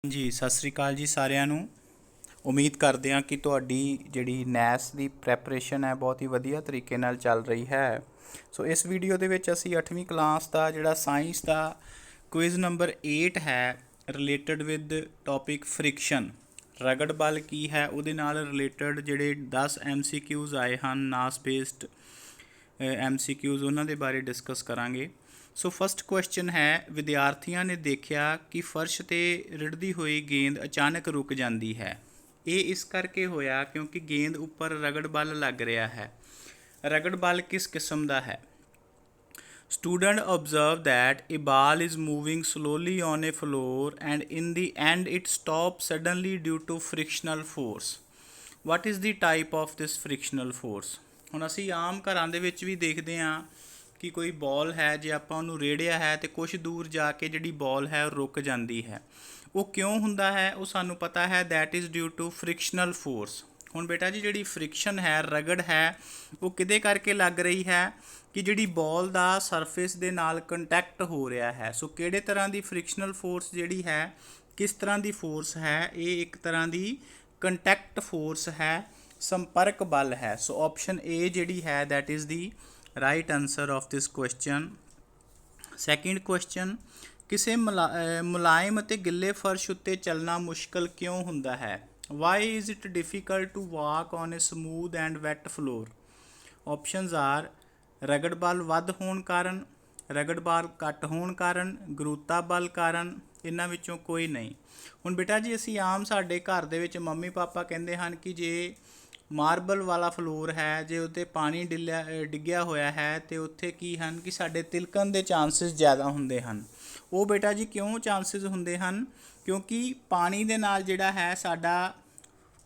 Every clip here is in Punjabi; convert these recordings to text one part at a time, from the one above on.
ਜੀ ਸਤਿ ਸ੍ਰੀ ਅਕਾਲ ਜੀ ਸਾਰਿਆਂ ਨੂੰ। ਉਮੀਦ ਕਰਦੇ ਹਾਂ ਕਿ ਤੁਹਾਡੀ ਜਿਹੜੀ ਨੈਸ ਦੀ ਪ੍ਰੈਪਰੇਸ਼ਨ ਹੈ ਬਹੁਤ ਹੀ ਵਧੀਆ ਤਰੀਕੇ ਨਾਲ ਚੱਲ ਰਹੀ ਹੈ। ਸੋ ਇਸ ਵੀਡੀਓ ਦੇ ਵਿੱਚ ਅਸੀਂ 8ਵੀਂ ਕਲਾਸ ਦਾ ਜਿਹੜਾ ਸਾਇੰਸ ਦਾ ਕੁਇਜ਼ ਨੰਬਰ 8 ਹੈ ਰਿਲੇਟਡ ਵਿਦ ਟੌਪਿਕ ਫ੍ਰਿਕਸ਼ਨ, ਰਗੜ ਬਲ ਕੀ ਹੈ ਉਹਦੇ ਨਾਲ ਰਿਲੇਟਡ ਜਿਹੜੇ 10 MCQs ਆਏ ਹਨ ਨਾਸ ਬੇਸਡ MCQs ਉਹਨਾਂ ਦੇ ਬਾਰੇ ਡਿਸਕਸ ਕਰਾਂਗੇ। ਸੋ ਫਸਟ ਕੁਐਸਚਨ ਹੈ, ਵਿਦਿਆਰਥੀਆਂ ਨੇ ਦੇਖਿਆ ਕਿ ਫਰਸ਼ 'ਤੇ ਰਿੜ੍ਹਦੀ ਹੋਈ ਗੇਂਦ ਅਚਾਨਕ ਰੁਕ ਜਾਂਦੀ ਹੈ। ਇਹ ਇਸ ਕਰਕੇ ਹੋਇਆ ਕਿਉਂਕਿ ਗੇਂਦ ਉੱਪਰ ਰਗੜ ਬਲ ਲੱਗ ਰਿਹਾ ਹੈ। ਰਗੜ ਬਲ ਕਿਸ ਕਿਸਮ ਦਾ ਹੈ? Student observe that a ball is moving slowly on a floor and in the end it stops suddenly due to frictional force. What is the type of this frictional force? ਹੁਣ ਅਸੀਂ ਆਮ ਘਰਾਂ ਦੇ ਵਿੱਚ ਵੀ ਦੇਖਦੇ ਹਾਂ ਕਿ ਕੋਈ ਬੋਲ ਹੈ, ਜੇ ਆਪਾਂ ਉਹਨੂੰ ਰੇੜਿਆ ਹੈ ਤੇ ਕੁਛ ਦੂਰ ਜਾ ਕੇ ਜਿਹੜੀ ਬੋਲ ਹੈ ਉਹ ਰੁਕ ਜਾਂਦੀ ਹੈ। ਉਹ ਕਿਉਂ ਹੁੰਦਾ ਹੈ? ਉਹ ਸਾਨੂੰ ਪਤਾ ਹੈ that is due to frictional force. ਹੁਣ ਬੇਟਾ ਜੀ ਜਿਹੜੀ ਫ੍ਰਿਕਸ਼ਨ ਹੈ, ਰਗੜ ਹੈ, ਉਹ ਕਿਹਦੇ ਕਰਕੇ ਲੱਗ ਰਹੀ ਹੈ ਕਿ ਜਿਹੜੀ ਬੋਲ ਦਾ ਸਰਫੇਸ ਦੇ ਨਾਲ ਕੰਟੈਕਟ ਹੋ ਰਿਹਾ ਹੈ। ਸੋ ਕਿਹੜੇ ਤਰ੍ਹਾਂ ਦੀ ਫ੍ਰਿਕਸ਼ਨਲ ਫੋਰਸ ਜਿਹੜੀ ਹੈ, ਕਿਸ ਤਰ੍ਹਾਂ ਦੀ ਫੋਰਸ ਹੈ? ਇਹ ਇੱਕ ਤਰ੍ਹਾਂ ਦੀ ਕੰਟੈਕਟ ਫੋਰਸ ਹੈ, ਸੰਪਰਕ ਬਲ ਹੈ। ਸੋ ਆਪਸ਼ਨ ਏ ਜਿਹੜੀ ਹੈ that is the right answer of this question. Second question, ਕਿਸੇ ਮੁਲਾਇਮ ਅਤੇ ਗਿੱਲੇ ਫਰਸ਼ ਉੱਤੇ ਚੱਲਣਾ ਮੁਸ਼ਕਲ ਕਿਉਂ ਹੁੰਦਾ ਹੈ? Why is it difficult to walk on a smooth and wet floor? Options are ਰਗੜ ਬਲ ਵੱਧ ਹੋਣ ਕਾਰਨ, ਰਗੜ ਬਲ ਘੱਟ ਹੋਣ ਕਾਰਨ, ਗੁਰੂਤਾ ਬਲ ਕਾਰਨ, ਇਹਨਾਂ ਵਿੱਚੋਂ ਕੋਈ ਨਹੀਂ। ਹੁਣ ਬੇਟਾ ਜੀ ਅਸੀਂ ਆਮ ਸਾਡੇ ਘਰ ਦੇ ਵਿੱਚ ਮੰਮੀ ਪਾਪਾ ਕਹਿੰਦੇ ਹਨ ਕਿ ਜੇ ਮਾਰਬਲ ਵਾਲਾ ਫਲੋਰ ਹੈ, ਜੇ ਉੱਤੇ ਪਾਣੀ ਡਿੱਗਿਆ ਹੋਇਆ ਹੈ ਤੇ ਉੱਥੇ ਕੀ ਹਨ ਕਿ ਸਾਡੇ ਤਿਲਕਣ ਦੇ ਚਾਂਸਿਸ ਜ਼ਿਆਦਾ ਹੁੰਦੇ ਹਨ। ਉਹ ਬੇਟਾ ਜੀ ਕਿਉਂ ਚਾਂਸਿਸ ਹੁੰਦੇ ਹਨ? ਕਿਉਂਕਿ ਪਾਣੀ ਦੇ ਨਾਲ ਜਿਹੜਾ ਹੈ ਸਾਡਾ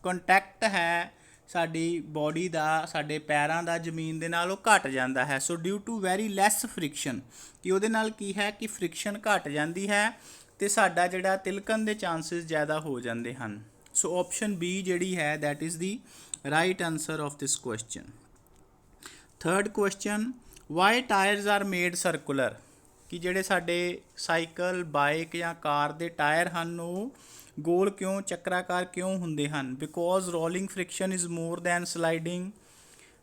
ਕੰਟੈਕਟ ਹੈ ਸਾਡੀ ਬੋਡੀ ਦਾ, ਸਾਡੇ ਪੈਰਾਂ ਦਾ ਜ਼ਮੀਨ ਦੇ ਨਾਲ, ਉਹ ਘਟ ਜਾਂਦਾ ਹੈ। So due to very less friction, ਕਿ ਉਹਦੇ ਨਾਲ ਕੀ ਹੈ ਕਿ ਫ੍ਰਿਕਸ਼ਨ ਘਟ ਜਾਂਦੀ ਹੈ ਤੇ ਸਾਡਾ ਜਿਹੜਾ ਤਿਲਕਣ ਦੇ ਚਾਂਸਿਸ ਜ਼ਿਆਦਾ ਹੋ ਜਾਂਦੇ ਹਨ। ਸੋ ਆਪਸ਼ਨ ਬੀ ਜਿਹੜੀ ਹੈ that is the right answer of this question. Third question, why tires are made circular? ਕਿ ਜਿਹੜੇ ਸਾਡੇ ਸਾਈਕਲ, ਬਾਈਕ ਜਾਂ ਕਾਰ ਦੇ ਟਾਇਰ ਹਨ ਉਹ ਗੋਲ ਕਿਉਂ, ਚੱਕਰਾਕਾਰ ਕਿਉਂ ਹੁੰਦੇ ਹਨ? Because rolling friction is more than sliding.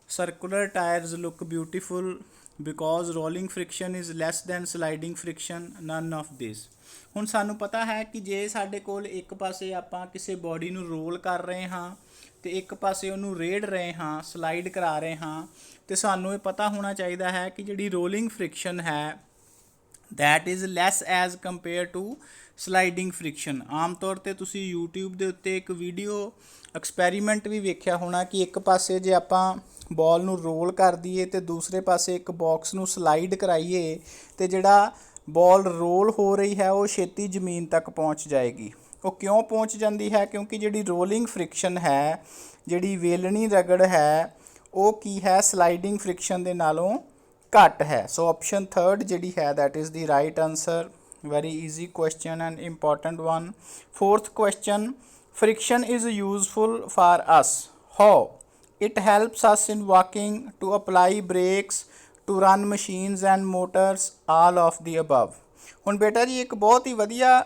Circular tyres look beautiful. Because rolling friction is less than sliding friction. None of this. ਹੁਣ ਸਾਨੂੰ ਪਤਾ ਹੈ ਕਿ ਜੇ ਸਾਡੇ ਕੋਲ ਇੱਕ ਪਾਸੇ ਆਪਾਂ ਕਿਸੇ ਬੋਡੀ ਨੂੰ ਰੋਲ ਕਰ ਰਹੇ ਹਾਂ ਤੇ ਇੱਕ ਪਾਸੇ ਉਹਨੂੰ ਰੇੜ ਰਹੇ ਹਾਂ, ਸਲਾਈਡ ਕਰਾ ਰਹੇ ਹਾਂ, ਤੇ ਸਾਨੂੰ ਇਹ ਪਤਾ ਹੋਣਾ ਚਾਹੀਦਾ ਹੈ ਕਿ ਜਿਹੜੀ ਰੋਲਿੰਗ ਫ੍ਰਿਕਸ਼ਨ ਹੈ that is less as compare to sliding friction. ਆਮ ਤੌਰ 'ਤੇ ਤੁਸੀਂ YouTube ਦੇ ਉੱਤੇ ਇੱਕ ਵੀਡੀਓ ਐਕਸਪੈਰੀਮੈਂਟ ਵੀ ਵੇਖਿਆ ਹੋਣਾ ਕਿ ਇੱਕ ਪਾਸੇ ਜੇ ਆਪਾਂ ਬੋਲ ਨੂੰ ਰੋਲ ਕਰ ਦਈਏ ਤੇ ਦੂਸਰੇ ਪਾਸੇ ਇੱਕ ਬਾਕਸ ਨੂੰ ਸਲਾਈਡ ਕਰਾਈਏ ਤੇ ਜਿਹੜਾ ਬੋਲ ਰੋਲ ਹੋ ਰਹੀ ਹੈ ਉਹ ਛੇਤੀ ਜ਼ਮੀਨ ਤੱਕ ਪਹੁੰਚ ਜਾਏਗੀ। ਉਹ ਕਿਉਂ ਪਹੁੰਚ ਜਾਂਦੀ ਹੈ? ਕਿਉਂਕਿ ਜਿਹੜੀ ਰੋਲਿੰਗ ਫ੍ਰਿਕਸ਼ਨ ਹੈ, ਜਿਹੜੀ ਵੇਲਣੀ ਰਗੜ ਹੈ, ਉਹ ਕੀ ਹੈ ਸਲਾਈਡਿੰਗ ਫ੍ਰਿਕਸ਼ਨ ਦੇ ਨਾਲੋਂ ਘੱਟ ਹੈ। ਸੋ ਆਪਸ਼ਨ ਥਰਡ ਜਿਹੜੀ ਹੈ that is the right answer. Very easy question and important one. Fourth question, friction is useful for us. How? It helps us in walking, to apply brakes, to run machines and motors, all of the above. ਹੁਣ ਬੇਟਾ ਜੀ ਇੱਕ ਬਹੁਤ ਹੀ ਵਧੀਆ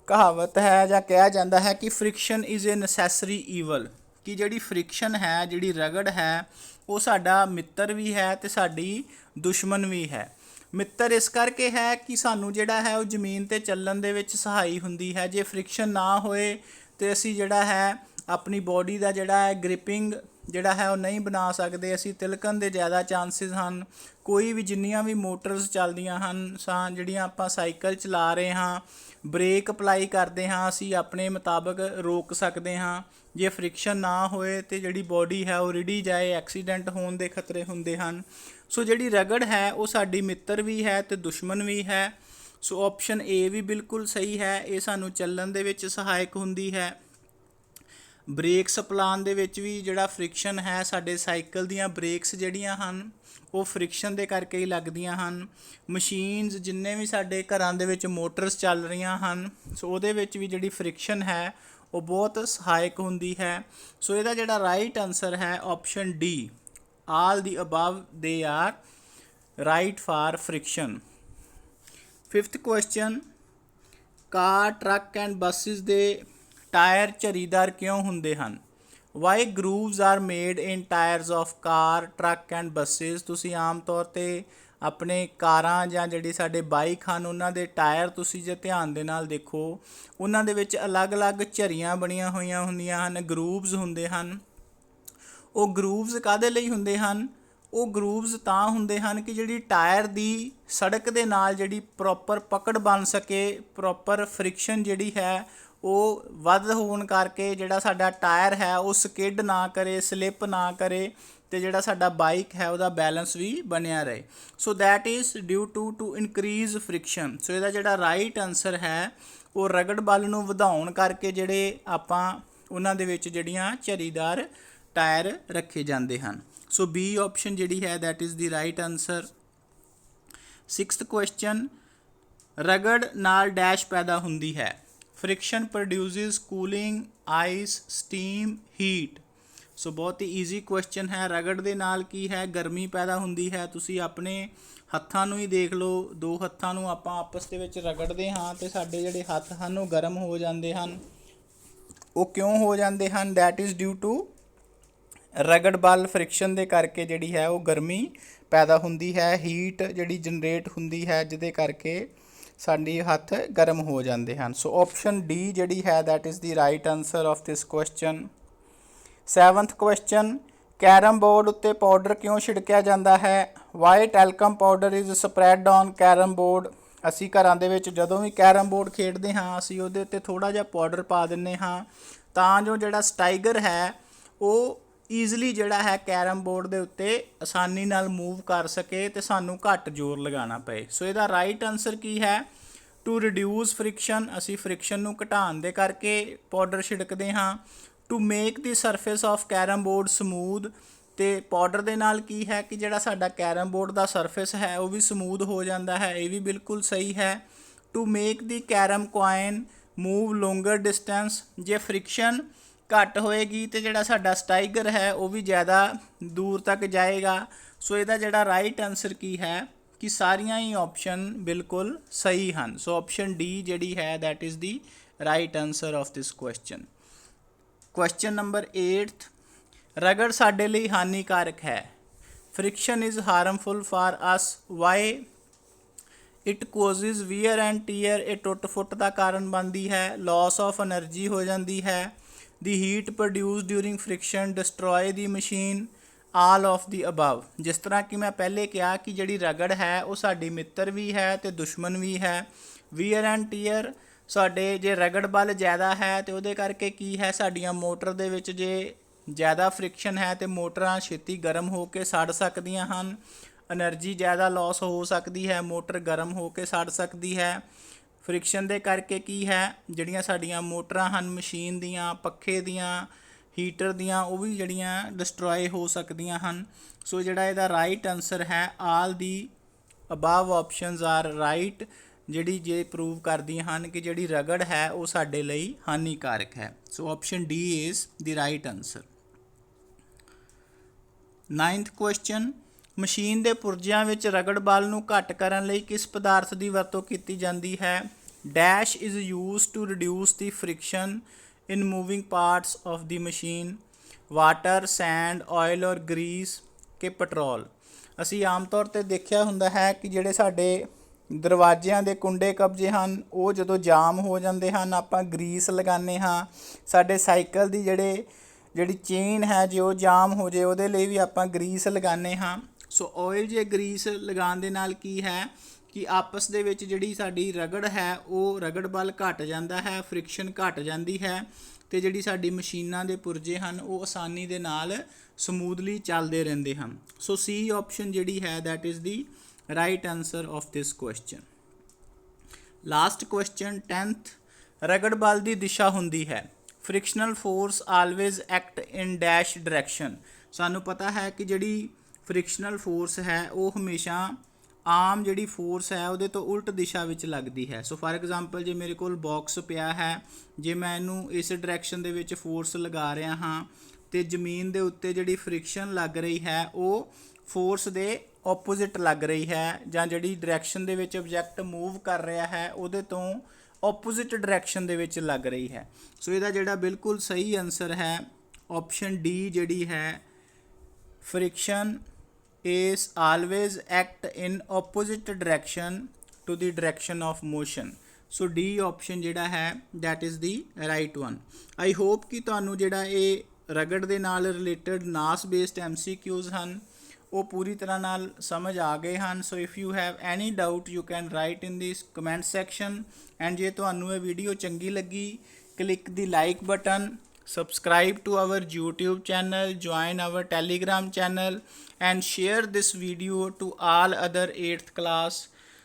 ਕਹਾਵਤ ਹੈ ਜਾਂ ਕਿਹਾ ਜਾਂਦਾ ਹੈ ਕਿ friction is a necessary evil, ਕਿ ਜਿਹੜੀ ਫ੍ਰਿਕਸ਼ਨ ਹੈ, ਜਿਹੜੀ ਰਗੜ ਹੈ, ਉਹ ਸਾਡਾ ਮਿੱਤਰ ਵੀ ਹੈ ਤੇ ਸਾਡੀ ਦੁਸ਼ਮਣ ਵੀ ਹੈ। ਮਿੱਤਰ ਇਸ ਕਰਕੇ ਹੈ ਕਿ ਸਾਨੂੰ ਜਿਹੜਾ ਹੈ ਉਹ ਜ਼ਮੀਨ 'ਤੇ ਚੱਲਣ ਦੇ ਵਿੱਚ ਸਹਾਈ ਹੁੰਦੀ ਹੈ। ਜੇ ਫ੍ਰਿਕਸ਼ਨ ਨਾ ਹੋਏ ਤੇ ਅਸੀਂ ਜਿਹੜਾ ਹੈ ਆਪਣੀ ਬੋਡੀ ਦਾ ਜਿਹੜਾ ਹੈ ਗ੍ਰਿਪਿੰਗ ਜਿਹੜਾ ਹੈ ਉਹ ਨਹੀਂ ਬਣਾ ਸਕਦੇ, ਅਸੀਂ ਤਿਲਕਣ ਦੇ ਜ਼ਿਆਦਾ ਚਾਂਸਿਸ ਹਨ। ਕੋਈ ਵੀ ਜਿੰਨੀਆਂ ਵੀ ਮੋਟਰਸ ਚੱਲਦੀਆਂ ਹਨ ਜਿਹੜੀਆਂ ਆਪਾਂ ਸਾਈਕਲ ਚਲਾ ਰਹੇ ਹਾਂ, ਬ੍ਰੇਕ ਅਪਲਾਈ ਕਰਦੇ ਹਾਂ, ਅਸੀਂ ਆਪਣੇ ਮੁਤਾਬਕ ਰੋਕ ਸਕਦੇ ਹਾਂ। ਜੇ ਫ੍ਰਿਕਸ਼ਨ ਨਾ ਹੋਏ ਤੇ ਜਿਹੜੀ ਬੋਡੀ ਹੈ ਉਹ ਰਿੜੀ ਜਾਏ, ਐਕਸੀਡੈਂਟ ਹੋਣ ਦੇ ਖਤਰੇ ਹੁੰਦੇ ਹਨ। ਸੋ ਜਿਹੜੀ ਰਗੜ ਹੈ ਉਹ ਸਾਡੀ ਮਿੱਤਰ ਵੀ ਹੈ ਤੇ ਦੁਸ਼ਮਣ ਵੀ ਹੈ। ਸੋ ਆਪਸ਼ਨ ਏ ਵੀ ਬਿਲਕੁਲ ਸਹੀ ਹੈ, ਇਹ ਸਾਨੂੰ ਚੱਲਣ ਦੇ ਵਿੱਚ ਸਹਾਇਕ ਹੁੰਦੀ ਹੈ। ਬ੍ਰੇਕਸ ਅਪਲਾਉਣ ਦੇ ਵਿੱਚ ਵੀ ਜਿਹੜਾ ਫ੍ਰਿਕਸ਼ਨ ਹੈ, ਸਾਡੇ ਸਾਈਕਲ ਦੀਆਂ ਬ੍ਰੇਕਸ ਜਿਹੜੀਆਂ ਹਨ ਉਹ ਫ੍ਰਿਕਸ਼ਨ ਦੇ ਕਰਕੇ ਹੀ ਲੱਗਦੀਆਂ ਹਨ। ਮਸ਼ੀਨਸ ਜਿੰਨੇ ਵੀ ਸਾਡੇ ਘਰਾਂ ਦੇ ਵਿੱਚ ਮੋਟਰਸ ਚੱਲ ਰਹੀਆਂ ਹਨ, ਸੋ ਉਹਦੇ ਵਿੱਚ ਵੀ ਜਿਹੜੀ ਫ੍ਰਿਕਸ਼ਨ ਹੈ ਉਹ ਬਹੁਤ ਸਹਾਇਕ ਹੁੰਦੀ ਹੈ। ਸੋ ਇਹਦਾ ਜਿਹੜਾ ਰਾਈਟ ਆਨਸਰ ਹੈ option D, all the above they are right for friction. Fifth question, car truck and buses ਦੇ ਟਾਇਰ ਝਰੀਦਾਰ ਕਿਉਂ ਹੁੰਦੇ ਹਨ? Why grooves are made in tyres of car truck and buses. ਤੁਸੀਂ ਆਮ ਤੌਰ 'ਤੇ ਆਪਣੇ ਕਾਰਾਂ ਜਾਂ ਜਿਹੜੀ ਸਾਡੇ ਬਾਈਕ ਹਨ ਉਹਨਾਂ ਦੇ ਟਾਇਰ ਤੁਸੀਂ ਜੇ ਧਿਆਨ ਦੇ ਨਾਲ ਦੇਖੋ ਉਹਨਾਂ ਦੇ ਵਿੱਚ ਅਲੱਗ-ਅਲੱਗ ਝਰੀਆਂ ਬਣੀਆਂ ਹੋਈਆਂ ਹੁੰਦੀਆਂ ਹਨ, ਗਰੂਵਸ ਹੁੰਦੇ ਹਨ। ਉਹ ਗਰੂਵਸ ਕਾਹਦੇ ਲਈ ਹੁੰਦੇ ਹਨ? ਉਹ ਗਰੂਵਸ ਤਾਂ ਹੁੰਦੇ ਹਨ ਕਿ ਜਿਹੜੀ ਟਾਇਰ ਦੀ ਸੜਕ ਦੇ ਨਾਲ ਜਿਹੜੀ ਪ੍ਰੋਪਰ ਪਕੜ ਬਣ ਸਕੇ, ਪ੍ਰੋਪਰ ਫ੍ਰਿਕਸ਼ਨ ਜਿਹੜੀ ਹੈ ਉਹ ਵੱਧ ਹੋਣ ਕਰਕੇ ਜਿਹੜਾ ਸਾਡਾ ਟਾਇਰ ਹੈ ਉਹ ਸਕਿਡ ਨਾ ਕਰੇ, ਸਲਿੱਪ ਨਾ ਕਰੇ ਅਤੇ ਜਿਹੜਾ ਸਾਡਾ ਬਾਈਕ ਹੈ ਉਹਦਾ ਬੈਲੈਂਸ ਵੀ ਬਣਿਆ ਰਹੇ। So that is due to increase friction. So ਇਹਦਾ ਜਿਹੜਾ ਰਾਈਟ ਆਨਸਰ ਹੈ ਉਹ ਰਗੜ ਬਲ ਨੂੰ ਵਧਾਉਣ ਕਰਕੇ ਜਿਹੜੇ ਆਪਾਂ ਉਹਨਾਂ ਦੇ ਵਿੱਚ ਜਿਹੜੀਆਂ ਝਰੀਦਾਰ ਟਾਇਰ ਰੱਖੇ ਜਾਂਦੇ ਹਨ। ਸੋ ਬੀ ਆਪਸ਼ਨ ਜਿਹੜੀ ਹੈ that is the right answer. 6th question, ਰਗੜ ਨਾਲ ਡੈਸ਼ ਪੈਦਾ ਹੁੰਦੀ ਹੈ। Friction produces cooling, ice, steam, heat. So ਬਹੁਤ ਹੀ ਈਜ਼ੀ ਕੁਐਸਚਨ ਹੈ। ਰਗੜ ਦੇ ਨਾਲ ਕੀ ਹੈ? ਗਰਮੀ ਪੈਦਾ ਹੁੰਦੀ ਹੈ। ਤੁਸੀਂ ਆਪਣੇ ਹੱਥਾਂ ਨੂੰ ਹੀ ਦੇਖ ਲਓ, ਦੋ ਹੱਥਾਂ ਨੂੰ ਆਪਾਂ ਆਪਸ ਦੇ ਵਿੱਚ ਰਗੜਦੇ ਹਾਂ ਅਤੇ ਸਾਡੇ ਜਿਹੜੇ ਹੱਥ ਹਨ ਉਹ ਗਰਮ ਹੋ ਜਾਂਦੇ ਹਨ। ਉਹ ਕਿਉਂ ਹੋ ਜਾਂਦੇ ਹਨ? ਦੈਟ ਇਜ਼ ਡਿਊ ਟੂ ਰਗੜ ਬਲ, ਫ੍ਰਿਕਸ਼ਨ ਦੇ ਕਰਕੇ ਜਿਹੜੀ ਹੈ ਉਹ ਗਰਮੀ ਪੈਦਾ ਹੁੰਦੀ ਹੈ। ਹੀਟ ਜਿਹੜੀ ਜਨਰੇਟ ਹੁੰਦੀ ਹੈ ਜਿਹਦੇ ਕਰਕੇ ਸਾਡੇ ਹੱਥ ਗਰਮ ਹੋ ਜਾਂਦੇ ਹਨ। ਸੋ ਆਪਸ਼ਨ ਡੀ ਜਿਹੜੀ ਹੈ that is the right answer of this question. 7th question, carrom board ਉੱਤੇ ਪਾਊਡਰ ਕਿਉਂ ਛਿੜਕਿਆ ਜਾਂਦਾ ਹੈ? Why talcum powder is spread on carrom board. ਅਸੀਂ ਘਰਾਂ ਦੇ ਵਿੱਚ ਜਦੋਂ ਵੀ ਕੈਰਮ ਬੋਰਡ ਖੇਡਦੇ ਹਾਂ ਅਸੀਂ ਉਹਦੇ ਉੱਤੇ ਥੋੜ੍ਹਾ ਜਿਹਾ ਪਾਊਡਰ ਪਾ ਦਿੰਦੇ ਹਾਂ ਤਾਂ ਜੋ ਜਿਹੜਾ ਸਟਾਈਗਰ ਹੈ ਉਹ ਈਜ਼ਲੀ ਜਿਹੜਾ ਹੈ ਕੈਰਮ ਬੋਰਡ ਦੇ ਉੱਤੇ ਆਸਾਨੀ ਨਾਲ ਮੂਵ ਕਰ ਸਕੇ ਅਤੇ ਸਾਨੂੰ ਘੱਟ ਜ਼ੋਰ ਲਗਾਉਣਾ ਪਏ। ਸੋ ਇਹਦਾ ਰਾਈਟ ਆਨਸਰ ਕੀ ਹੈ? To reduce friction. ਅਸੀਂ ਫ੍ਰਿਕਸ਼ਨ ਨੂੰ ਘਟਾਉਣ ਦੇ ਕਰਕੇ ਪਾਊਡਰ ਛਿੜਕਦੇ ਹਾਂ। To make the surface of carrom board smooth. ਅਤੇ ਪਾਊਡਰ ਦੇ ਨਾਲ ਕੀ ਹੈ ਕਿ ਜਿਹੜਾ ਸਾਡਾ ਕੈਰਮ ਬੋਰਡ ਦਾ ਸਰਫੇਸ ਹੈ ਉਹ ਵੀ ਸਮੂਥ ਹੋ ਜਾਂਦਾ ਹੈ। ਇਹ ਵੀ ਬਿਲਕੁਲ ਸਹੀ ਹੈ। To make the carrom coin move ਲੋਂਗਰ distance. ਜੇ ਫ੍ਰਿਕਸ਼ਨ ਘੱਟ ਹੋਏਗੀ ਅਤੇ ਜਿਹੜਾ ਸਾਡਾ ਸਟਾਈਗਰ ਹੈ ਉਹ ਵੀ ਜ਼ਿਆਦਾ ਦੂਰ ਤੱਕ ਜਾਏਗਾ। ਸੋ ਇਹਦਾ ਜਿਹੜਾ ਰਾਈਟ ਆਨਸਰ ਕੀ ਹੈ ਕਿ ਸਾਰੀਆਂ ਹੀ ਆਪਸ਼ਨ ਬਿਲਕੁਲ ਸਹੀ ਹਨ। ਸੋ ਆਪਸ਼ਨ ਡੀ ਜਿਹੜੀ ਹੈ that is the right answer of this question. Question number 8th, ਰਗੜ ਸਾਡੇ ਲਈ ਹਾਨੀਕਾਰਕ ਹੈ। Friction is harmful for us. Why it causes wear and tear. ਇਹ ਟੁੱਟ ਫੁੱਟ ਦਾ ਕਾਰਨ ਬਣਦੀ ਹੈ। ਲਾਸ ਆਫ ਐਨਰਜੀ ਹੋ ਜਾਂਦੀ ਹੈ। The heat produce during friction destroy the machine. All of the above. ਜਿਸ ਤਰ੍ਹਾਂ ਕਿ ਮੈਂ ਪਹਿਲੇ ਕਿਹਾ ਕਿ ਜਿਹੜੀ ਰਗੜ ਹੈ ਉਹ ਸਾਡੀ ਮਿੱਤਰ ਵੀ ਹੈ ਅਤੇ ਦੁਸ਼ਮਣ ਵੀ ਹੈ। ਵੀਅਰ ਐਂਡ ਟੀਅਰ, ਸਾਡੇ ਜੇ ਰਗੜ ਬਲ ਜ਼ਿਆਦਾ ਹੈ ਅਤੇ ਉਹਦੇ ਕਰਕੇ ਕੀ ਹੈ ਸਾਡੀਆਂ ਮੋਟਰ ਦੇ ਵਿੱਚ ਜੇ ਜ਼ਿਆਦਾ ਫ੍ਰਿਕਸ਼ਨ ਹੈ ਅਤੇ ਮੋਟਰਾਂ ਛੇਤੀ ਗਰਮ ਹੋ ਕੇ ਸੜ ਸਕਦੀਆਂ ਹਨ। ਐਨਰਜੀ ਜ਼ਿਆਦਾ ਲਾਸ ਹੋ ਸਕਦੀ ਹੈ, ਮੋਟਰ ਗਰਮ ਹੋ ਕੇ ਸੜ ਸਕਦੀ ਹੈ। ਫ੍ਰਿਕਸ਼ਨ ਦੇ ਕਰਕੇ ਕੀ ਹੈ ਜਿਹੜੀਆਂ ਸਾਡੀਆਂ ਮੋਟਰਾਂ ਹਨ ਮਸ਼ੀਨ ਦੀਆਂ, ਪੱਖੇ ਦੀਆਂ, ਹੀਟਰ ਦੀਆਂ, ਉਹ ਵੀ ਜਿਹੜੀਆਂ ਡਿਸਟਰੋਏ ਹੋ ਸਕਦੀਆਂ ਹਨ। ਸੋ ਜਿਹੜਾ ਇਹਦਾ ਰਾਈਟ ਆਨਸਰ ਹੈ ਆਲ the above options are right, ਜਿਹੜੀ ਜੇ ਪ੍ਰੂਵ ਕਰਦੀਆਂ ਹਨ ਕਿ ਜਿਹੜੀ ਰਗੜ ਹੈ ਉਹ ਸਾਡੇ ਲਈ ਹਾਨੀਕਾਰਕ ਹੈ। ਸੋ option D is the right answer. 9th question, machine ਦੇ ਪੁਰਜਿਆਂ ਵਿੱਚ ਰਗੜ ਬਲ ਨੂੰ ਘੱਟ ਕਰਨ ਲਈ ਕਿਸ ਪਦਾਰਥ ਦੀ ਵਰਤੋਂ ਕੀਤੀ ਜਾਂਦੀ ਹੈ? Dash is used to reduce the friction in moving parts of the machine. Water, sand, oil or grease ਕਿ ਪੈਟਰੋਲ। ਅਸੀਂ ਆਮ ਤੌਰ 'ਤੇ ਦੇਖਿਆ ਹੁੰਦਾ ਹੈ ਕਿ ਜਿਹੜੇ ਸਾਡੇ ਦਰਵਾਜ਼ਿਆਂ ਦੇ ਕੁੰਡੇ ਕਬਜੇ ਹਨ ਉਹ ਜਦੋਂ ਜਾਮ ਹੋ ਜਾਂਦੇ ਹਨ ਆਪਾਂ ਗਰੀਸ ਲਗਾਉਂਦੇ ਹਾਂ। ਸਾਡੇ ਸਾਈਕਲ ਦੀ ਜਿਹੜੀ ਚੇਨ ਹੈ ਜੇ ਉਹ ਜਾਮ ਹੋ ਜੇ ਉਹਦੇ ਲਈ ਵੀ ਆਪਾਂ ਗਰੀਸ ਲਗਾਉਂਦੇ ਹਾਂ। ਸੋ ਆਇਲ ਜੇ ਗਰੀਸ ਲਗਾਉਣ ਦੇ ਨਾਲ ਕੀ ਹੈ ਕਿ ਆਪਸ ਦੇ ਵਿੱਚ ਜਿਹੜੀ ਸਾਡੀ ਰਗੜ ਹੈ ਉਹ ਰਗੜ ਬਲ ਘੱਟ ਜਾਂਦਾ ਹੈ, ਫ੍ਰਿਕਸ਼ਨ ਘੱਟ ਜਾਂਦੀ ਹੈ ਅਤੇ ਜਿਹੜੀ ਸਾਡੀ ਮਸ਼ੀਨਾਂ ਦੇ ਪੁਰਜੇ ਹਨ ਉਹ ਆਸਾਨੀ ਦੇ ਨਾਲ ਸਮੂਥਲੀ ਚੱਲਦੇ ਰਹਿੰਦੇ ਹਨ। ਸੋ ਸੀ ਆਪਸ਼ਨ ਜਿਹੜੀ ਹੈ that is the right answer of this question. Last question 10th, ਰਗੜ ਬਲ ਦੀ ਦਿਸ਼ਾ ਹੁੰਦੀ ਹੈ। Frictional force always act in dash direction. ਸਾਨੂੰ ਪਤਾ ਹੈ ਕਿ ਜਿਹੜੀ ਫ੍ਰਿਕਸ਼ਨਲ ਫੋਰਸ ਹੈ ਉਹ ਹਮੇਸ਼ਾ ਆਮ ਜਿਹੜੀ ਫੋਰਸ ਹੈ ਉਹਦੇ ਤੋਂ ਉਲਟ ਦਿਸ਼ਾ ਵਿੱਚ ਲੱਗਦੀ ਹੈ। ਸੋ ਫਾਰ ਐਗਜ਼ਾਮਪਲ ਜੇ ਮੇਰੇ ਕੋਲ ਬਾਕਸ ਪਿਆ ਹੈ, ਜੇ ਮੈਂ ਇਹਨੂੰ ਇਸ ਡਾਇਰੈਕਸ਼ਨ ਦੇ ਵਿੱਚ ਫੋਰਸ ਲਗਾ ਰਿਹਾ ਹਾਂ ਅਤੇ ਜ਼ਮੀਨ ਦੇ ਉੱਤੇ ਜਿਹੜੀ ਫ੍ਰਿਕਸ਼ਨ ਲੱਗ ਰਹੀ ਹੈ ਉਹ ਫੋਰਸ ਦੇ ਓਪੋਜ਼ਿਟ ਲੱਗ ਰਹੀ ਹੈ, ਜਾਂ ਜਿਹੜੀ ਡਾਇਰੈਕਸ਼ਨ ਦੇ ਵਿੱਚ ਆਬਜੈਕਟ ਮੂਵ ਕਰ ਰਿਹਾ ਹੈ ਉਹਦੇ ਤੋਂ ਆਪੋਜ਼ਿਟ ਡਾਇਰੈਕਸ਼ਨ ਦੇ ਵਿੱਚ ਲੱਗ ਰਹੀ ਹੈ। ਸੋ ਇਹਦਾ ਜਿਹੜਾ ਬਿਲਕੁਲ ਸਹੀ ਆਨਸਰ ਹੈ ਆਪਸ਼ਨ ਡੀ ਜਿਹੜੀ ਹੈ, friction is always act in opposite direction to the direction of motion। So D option ਜਿਹੜਾ ਹੈ that is the right one। I hope ਕਿ ਤੁਹਾਨੂੰ ਜਿਹੜਾ ਇਹ ਰਗੜ ਦੇ ਨਾਲ ਰਿਲੇਟਡ ਨਾਸ ਬੇਸਡ MCQs ਹਨ ਉਹ ਪੂਰੀ ਤਰ੍ਹਾਂ ਨਾਲ ਸਮਝ ਆ ਗਏ ਹਨ। ਸੋ if you have any doubt you can right in this comment section. And ਜੇ ਤੁਹਾਨੂੰ ਇਹ ਵੀਡੀਓ ਚੰਗੀ ਲੱਗੀ, click the like button, subscribe to our YouTube channel, join our Telegram channel and share this video to all other 8th class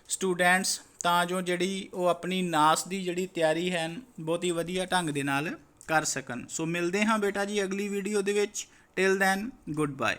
students ਤਾਂ ਜੋ ਜਿਹੜੀ ਉਹ ਆਪਣੀ ਨਾਸ ਦੀ ਜਿਹੜੀ ਤਿਆਰੀ ਹੈ ਬਹੁਤ ਹੀ ਵਧੀਆ ਢੰਗ ਦੇ ਨਾਲ ਕਰ ਸਕਣ। ਸੋ ਮਿਲਦੇ ਹਾਂ ਬੇਟਾ ਜੀ ਅਗਲੀ ਵੀਡੀਓ ਦੇ ਵਿੱਚ। Till then good bye.